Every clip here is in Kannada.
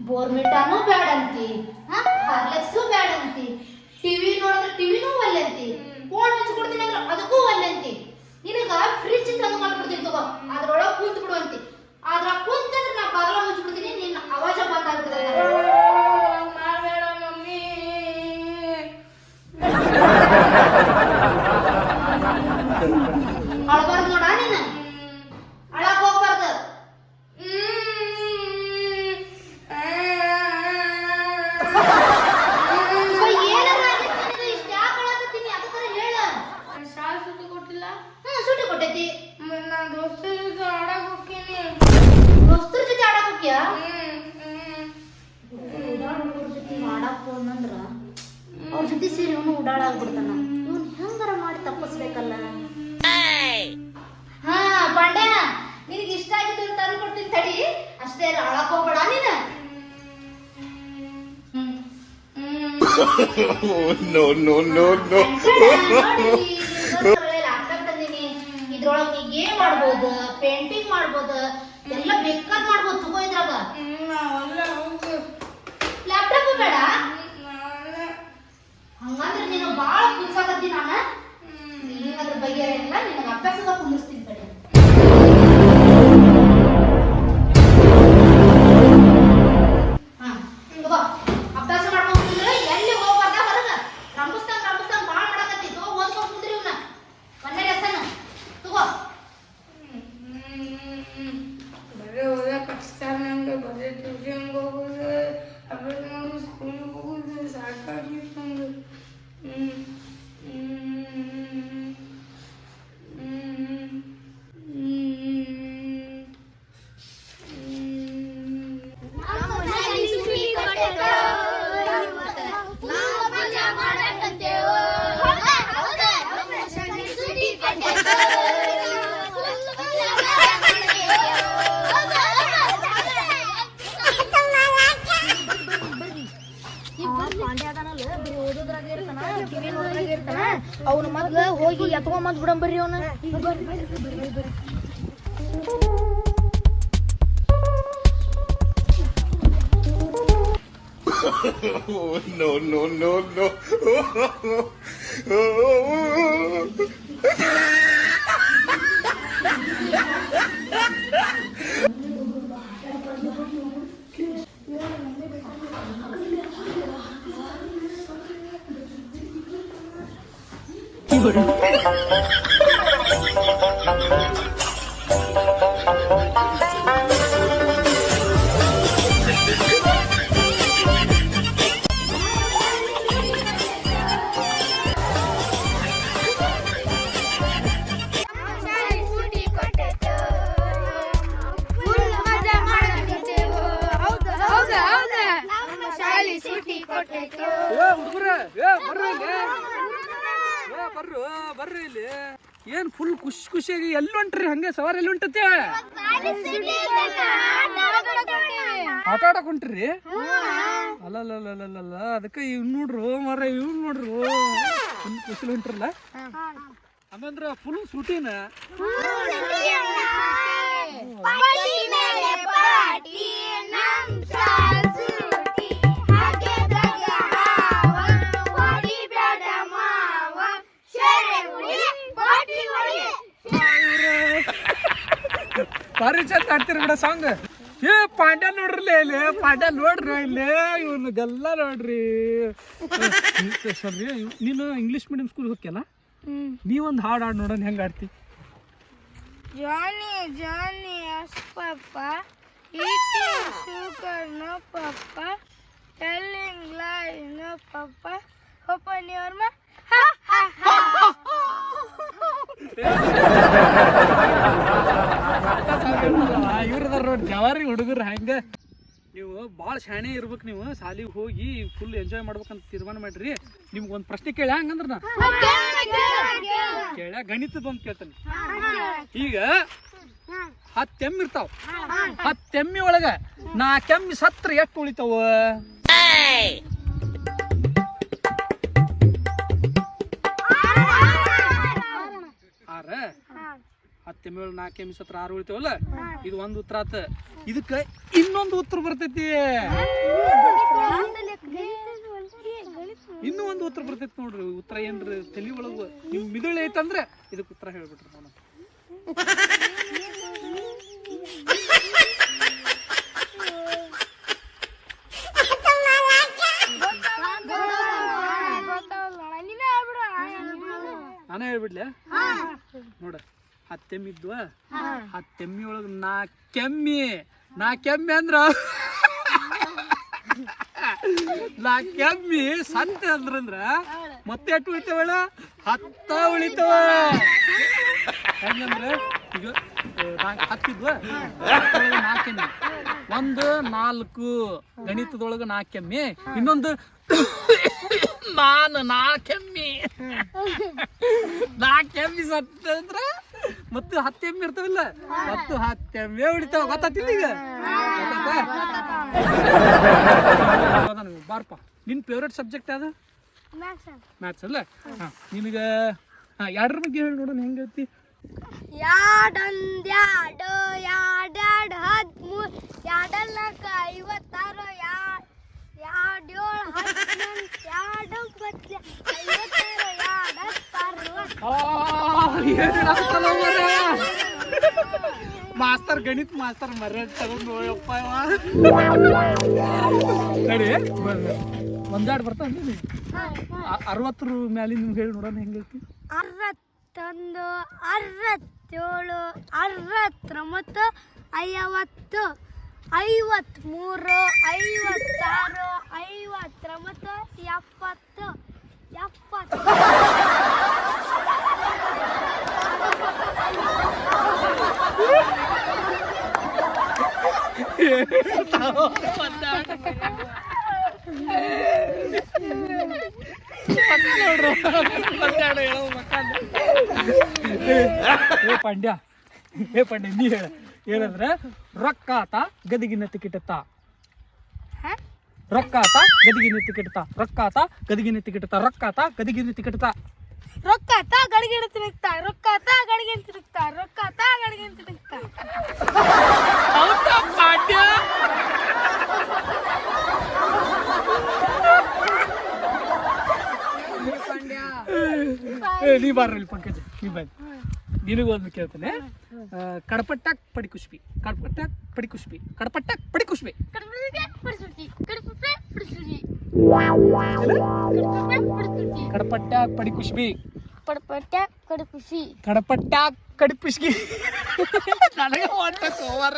ಬೋರ್ಮಿಟಾನು ಬ್ಯಾಡ ಅಂತಿ, ಹಾರ್ಲೆಕ್ಸು ಬ್ಯಾಡ ಅಂತಿ, ಟಿವಿ ನೋಡಿದ್ರೆ ಟಿವಿನೂ ಒಲ್ಲೆ ಅಂತಿ, ಫೋನ್ ಹಚ್ಕೊಡ್ತೀನಿ ಅಂದ್ರೆ ಅದಕ್ಕೂ ಒಲ್ಲೆ ಅಂತಿ. ನಿನಗ ಫ್ರಿಜ್ ತಂದು ಮಾಡ್ಬಿಡ್ತೀನಿ ತಗೋ, ಅದ್ರೊಳಗೆ ಕೂತ್ ಬಿಡು ಅಂತಿ. ಆದ್ರ ಕೂತಂದ್ರೆ ನಾ ಬಾಗ್ಲ ಮುಚ್ಚಿಬಿಡ್ತೀನಿ, ನಿನ್ನ ಅವಾಜ ಬಂದ್ ಆಗ್ತದೆ. ಮಾಡಬೇಡ ಮಮ್ಮಿ. ಅಳಬಾರ್ದು ನೋಡ ನೀನು, ಅಳಕ್ ಹೋಗ್ಬಾರ್ದು. ಅವ್ರ ಜೊತೆ ಸೇರಿ ಇವನು ಉಡಾಳಾಗ್ಬಿಡ್ತಾನ. ಇವನ್ ಹೆಂಗಾರ ಮಾಡಿ ತಪ್ಪಿಸ್ಬೇಕಲ್ಲ. ಹಾ ಪಾಂಡ್ಯ, ನಿನಗೆ ಇಷ್ಟ ಆಗಿದ್ದು ತಂದು ಕೊಡ್ತೀನಿ ತಡಿ, ಅಷ್ಟೇ ಅಳಕ್ ಹೋಗ್ಬೇಡ ನೀನ. ಲ್ಯಾಪ್ಟಾಪ್ ತಂದಿನಿ, ಇದ್ರೊಳಗೆ ನೀ ಗೇಮ್ ಮಾಡ್ಬೋದು, ಪೇಂಟಿಂಗ್ ಮಾಡ್ಬೋದು, ಎಲ್ಲ ಬೇಕಾದ್ ಮಾಡ್ಬೋದು ತಗೋ ಇದ್ರಾಗ. ಲ್ಯಾಪ್ಟಾಪ್ ಬೇಡ ಹಂಗಂದ್ರೆ ನೀನು ಬಾಳ ಕುಲ್ಸಾಕತ್ತಿ. ನಾನ ನೀನಾದ್ರ ಬಗೆಹರ ಇಲ್ಲ, ನಿನಗೆ ಅಭ್ಯಾಸದ ಕುಂದಿಸ್ತೀನಿ ಬೇಡ. ತಗೋ ಅಭ್ಯಾಸ ಮಾಡ್ಕೊಂಡ್ ಕುಂದ್ರೆ ಎಲ್ಲಿ ಹೋಗ್ಬಾರ್ದ ಹೊರಗ. ರಂಬುಸ್ತಂಗ್ ಬಾಳ್ ಮಾಡಕತ್ತಿ. ತಗೋ ಓದ್ಕೊಂಡ್ ಕುಂದ್ರಿ ಇವ್ನ ಒಂದೇ ಲೆಸನ್ ತಗೋ. ಬರೀ ಓದಕ್ಕೆ ಕಷ್ಟ ನಂಗೆ, ಬರೀ ಟ್ಯೂಷನ್ಗೆ ಹೋಗೋದು, ಅಭ್ಯಾಸ ಮಾಡೋದು, ಸ್ಕೂಲ್ಗೆ ಹೋಗೋದು ಸಾಕಾಗಿತ್ತು ನಂಗೆ. ಅವನು ಮೊದ್ಲು ಹೋಗಿ ಎತ್ಕೊಂಡ್ ಬಿಡಂಬರ್ರಿ ಅವನ. No, no, no, no. ಬರ್ರಿ ಇಲ್ಲಿ. ಏನ್ ಫುಲ್ ಖುಷಿಯಾಗಿ ಎಲ್ಲಿ ಹೊಂಟ್ರಿ? ಹಂಗೆ ಸವಾರ ಎಲ್ಲಿ ಹೊಂಟತಿ? ಆಟ ಆಡಕ್ ಹೊಂಟ್ರಿ? ಅಲ್ಲಲ್ಲ ಅದಕ್ಕೆ ಇವ್ ನೋಡ್ರು ಮರ, ಇವ್ ನೋಡ್ರು ಫುಲ್ ಖುಷಿ ಹೊಂಟ್ರಲ್ಲ. ಹಂಗಂದ್ರ ಫುಲ್ ಸುಟಿನ ಭಾರಿ ಚಂದ ಆಡ್ತೀರಿ ಬಿಡ ಸಾಂಗ್. ಏ ಪಾಂಡ್ಯ ನೋಡ್ರಿ ಇಲ್ಲಿ, ಪಾಂಡ್ಯ ನೋಡ್ರಿ ಇಲ್ಲಿ, ಇವನು ಗಲ್ಲ ನೋಡ್ರಿ. ಸರಿ, ನೀನು ಇಂಗ್ಲೀಷ್ ಮೀಡಿಯಂ ಸ್ಕೂಲ್ ಹೋಗ್ಯಲ್ಲ, ನೀವೊಂದು ಹಾಡು ಹಾಡು ನೋಡೋಣ, ಹೆಂಗೆ ಆಡ್ತಿ? Johnny, Johnny, yes, Papa. Eating sugar, no, Papa. Telling lies, no, Papa. Open your mouth. Ha, ha, ha. ಇವ್ರದಾರ ನೋಡಿ ಜವಾರಿ ಹುಡುಗರು. ಹಂಗೆ ನೀವು ಭಾಳ ಶಾಣೆ ಇರ್ಬೇಕು. ನೀವು ಶಾಲಿಗೆ ಹೋಗಿ ಫುಲ್ ಎಂಜಾಯ್ ಮಾಡ್ಬೇಕಂತ ತೀರ್ಮಾನ ಮಾಡ್ರಿ. ನಿಮ್ಗೆ ಒಂದು ಪ್ರಶ್ನೆ ಕೇಳ ಹಂಗಂದ್ರ ನಾ ಕೇಳ, ಗಣಿತದ ಒಂದು ಕೇಳ್ತಾನೆ. ಈಗ 10 ಎಮ್ಮಿ ಇರ್ತಾವ, 10 ಎಮ್ಮಿ ಒಳಗ 4 ಎಮ್ಮಿ ಸತ್ರ ಎಷ್ಟು ಉಳಿತಾವ? 6. 10 ಎಮ್ಮಿ ಒಳಗೆ 4 ಎಮ್ಮಿ ಸತ್ರ 6 ಉಳಿತಾವಲ್ಲ, ಇದು ಒಂದು ಉತ್ತರ ಆತ. ಇದಕ್ಕೆ ಇನ್ನೊಂದು ಉತ್ತರ ಬರ್ತೈತಿ, ಇನ್ನೂ ಒಂದು ಉತ್ತರ ಬರ್ತೈತಿ ನೋಡ್ರಿ. ಉತ್ತರ ಏನ್ರಿ ತಲೆ ಒಳಗ ನಿಮ್ ಮಿದುಳು ಐತಂದ್ರೆ ಇದಕ್ಕೆ ಉತ್ತರ ಹೇಳ್ಬಿಟ್ರಿ. ನಾನು ನಾನೇ ಹೇಳ್ಬಿಡ್ಲೆ ನೋಡ. 10 ಎಮ್ಮಿ ಇದ್ವ, 10 ಎಮ್ಮಿ ಒಳಗ 4 ಎಮ್ಮಿ ಅಂದ್ರ 4 ಎಮ್ಮಿ ಸಂತೆ ಅಂದ್ರ ಮತ್ತೆ ಎಷ್ಟು ಉಳಿತಾವಳ? 10 ಉಳಿತಾವ. ಹೆಂಗಂದ್ರೆ ಈಗ 10 ಇದ್ವ, 4 ಎಮ್ಮಿ, 1 4 ಗಣಿತದೊಳಗ 4 ಎಮ್ಮಿ, ಇನ್ನೊಂದು ನಾನು 4 ಎಮ್ಮಿ. 4 ಎಮ್ಮಿ ಸತ್ತ ಅಂದ್ರ ಮತ್ತೆ 10 ಎಮ್ಮಿ ಇರ್ತಾವಿಲ್ಲ, ಮತ್ತು 10 ಎಮ್ಮಿ ಉಳಿತಾವ. ಗೊತ್ತಾತಿಲ್ಲ ಈಗ? ಬಾರಪ್ಪ, ನಿನ್ ಫೇವ್ರೇಟ್ ಸಬ್ಜೆಕ್ಟ್ ಯಾವ್ದು? ಮ್ಯಾಥ್ಸ್ ಅಲ್ಲ? ನಿನಗ ಎರಡರ ಬಗ್ಗೆ ಹೇಳಿ ನೋಡೋಣ, ಹೆಂಗ ಐತಿ? 2 1 2 2 13 2 4 56 ಮಾಸ್ತರ್ ಗಣಿತ ಮಾಸ್ತರ್ ಮರ್ಯಾದ ತಗೊಂಡು ಹೋಯಪ್ಪ. ಸರಿ, ಒಂದೆರಡು ಬರ್ತಾವ. 60 ಮ್ಯಾಲಿನ ನಿಮ್ಗೆ ಹೇಳಿ ನೋಡೋಣ, ಹೆಂಗೈತಿ? 61 67 69 50 53 56 59 70 ಪಾಂಡ್ಯ, ನೀ ಹೇಳ. ಏನಂದ್ರೆ ರೊಕ್ಕಾತ ಗದಿಗಿನ ಟಿಕೆಟ್ ರೊಕ್ಕಾತ ಗದಿಗಿನ ಟಿಕೆಟ್ ರೊಕ್ಕಾತ ಗದಿಗಿನ ಟಿಕೆಟ್ ರೊಕ್ಕಾತ ಗದಿಗಿನ ಟಿಕೆಟ್ ರೊಕ್ಕಾತ ಗಡಿಗೆ ತಿರುಗ್ತಾ ರೊಕ್ಕಾತ ಗಡಿಗೆ ತಿರುಗ್ತಾ ರೊಕ್ಕಾತ ಗಡಿಗೆ ತಿರುಗ್ತಾ. ಪಾಂಡ್ಯ ನೀ ಬಾರ್ರಲ್ಲಿ ಪಂಕಜ, ನೀ ಬನ್ನಿ. ನಿನಗೊಂದು ಕೇಳ್ತಾನೆ. ಕಡಪಟ್ಟಾಕ್ ಪಡಿ ಕುಷ್ಬಿ, ಕಡಪಟ್ಟಾಕ್ ಪಡಿ ಕುಷ್ಬಿ, ಕಡಪಟ್ಟಾಕ್ ಪಡಿ ಕುಷ್ಬಿ. ಕಡಪಟ್ಟಾಕ್ ಪಡಿ ಕುಷ್ಬಿ, ಕಡಪಟ್ಟಾಕ್ ಕಡಿ ಕುಷ್ಬಿ. ನನಗೆ ಹೊಟ್ಟಕೋವರ,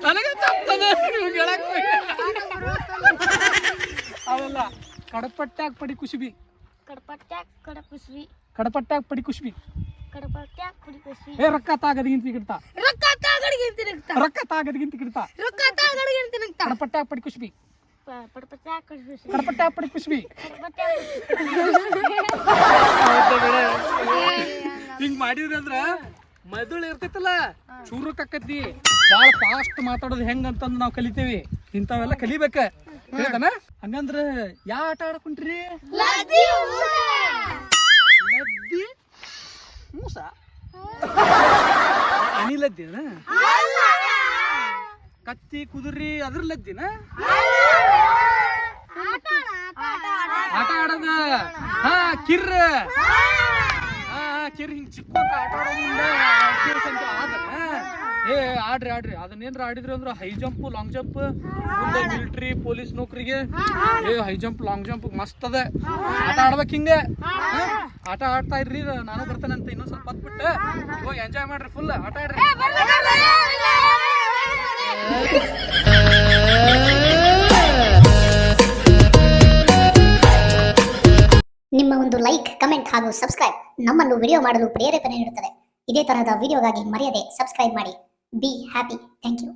ನನಗೆ ಅವಲ್ಲ. ಕಡಪಟ್ಟಾಕ್ ಪಡಿ ಕುಷ್ಬಿ, ಕಡಪಟ್ಟಾಕ್ ಪಡಿ ಕುಷ್ಬಿ. ಏ ರೊಕ್ಕ ತಾಗದಿಗಿಂತ ಕಿಡ್ತಾ, ರೊಕ್ಕ ತಾಗದಿಗಿಂತ ಕಿಡ್ತಾ, ಕಡಪಟ್ಟಾಕ್ ಪಡಿ ಕುಷ್ಬಿ, ಕಡಪಟ್ಟಾಕ್ ಪಡಿ ಕುಷ್ಬಿ. ಹಿಂಗ್ ಮಾಡಿದ್ರಂದ್ರ ಮೆದುಳು ಇರ್ತೈತಲ್ಲ ಚೂರಕ್ ಆಕತಿ. ಬಾಳ ಫಾಸ್ಟ್ ಮಾತಾಡೋದು ಹೆಂಗಂತಂದ್ ನಾವ್ ಕಲಿತೇವಿ. ಇಂಥವೆಲ್ಲ ಕಲಿಬೇಕ. ಹೇಳ್ತಾನ. ಹಂಗಂದ್ರ ಯಾವ ಆಟ ಆಡಕೊಂಡ್ರಿ? ಲದ್ದಿ ಮೂಸ, ಅಣಿಲದ್ದಿನ, ಕತ್ತಿ ಕುದುರಿ ಅದ್ರ ಲದ್ದಿನ ಆಟ ಆಡೋದ. ಹಾ ಕಿರ್ರ, ಕಿರ್ ಹಿಂಗ್ ಚಿಕ್ಕ ಆಟ ಆಡೋದ್ರಿಂದ ಏ ಆಡ್ರಿ ಅದನ್ನೇನ್ರ ಆಡಿದ್ರಿ ಅಂದ್ರ high jump long jump military police ನೌಕರಿಗೆ ಏ ಹೈ ಜಂಪ್ ಲಾಂಗ್ ಜಂಪ್ ಮಸ್ತ್ ಅದ ಆಟ ಆಡ್ಬೇಕು ಹಿಂಗೆ ಆಟ ಆಡ್ತಾ ಇರ್ರಿ ನಾನು ಬರ್ತೇನಂತ ಇನ್ನೊಂದ್ ಸ್ವಲ್ಪ ಹೊತ್ಬಿಟ್ಟು ಇವಾಗ ಎಂಜಾಯ್ ಮಾಡ್ರಿ ಫುಲ್ ಆಟ ಆಡ್ರಿ ನಿಮ್ಮ ಒಂದು ಲೈಕ್ ಕಮೆಂಟ್ ಹಾಗೂ ಸಬ್ಸ್ಕ್ರೈಬ್ ನಮ್ಮನ್ನು ವಿಡಿಯೋ ಮಾಡಲು ಪ್ರೇರೇಪಣೆ ನೀಡುತ್ತದೆ. ಇದೇ ತರಹದ ವಿಡಿಯೋಗಾಗಿ ಮರೆಯದೆ ಸಬ್ಸ್ಕ್ರೈಬ್ ಮಾಡಿ. Be happy. Thank you.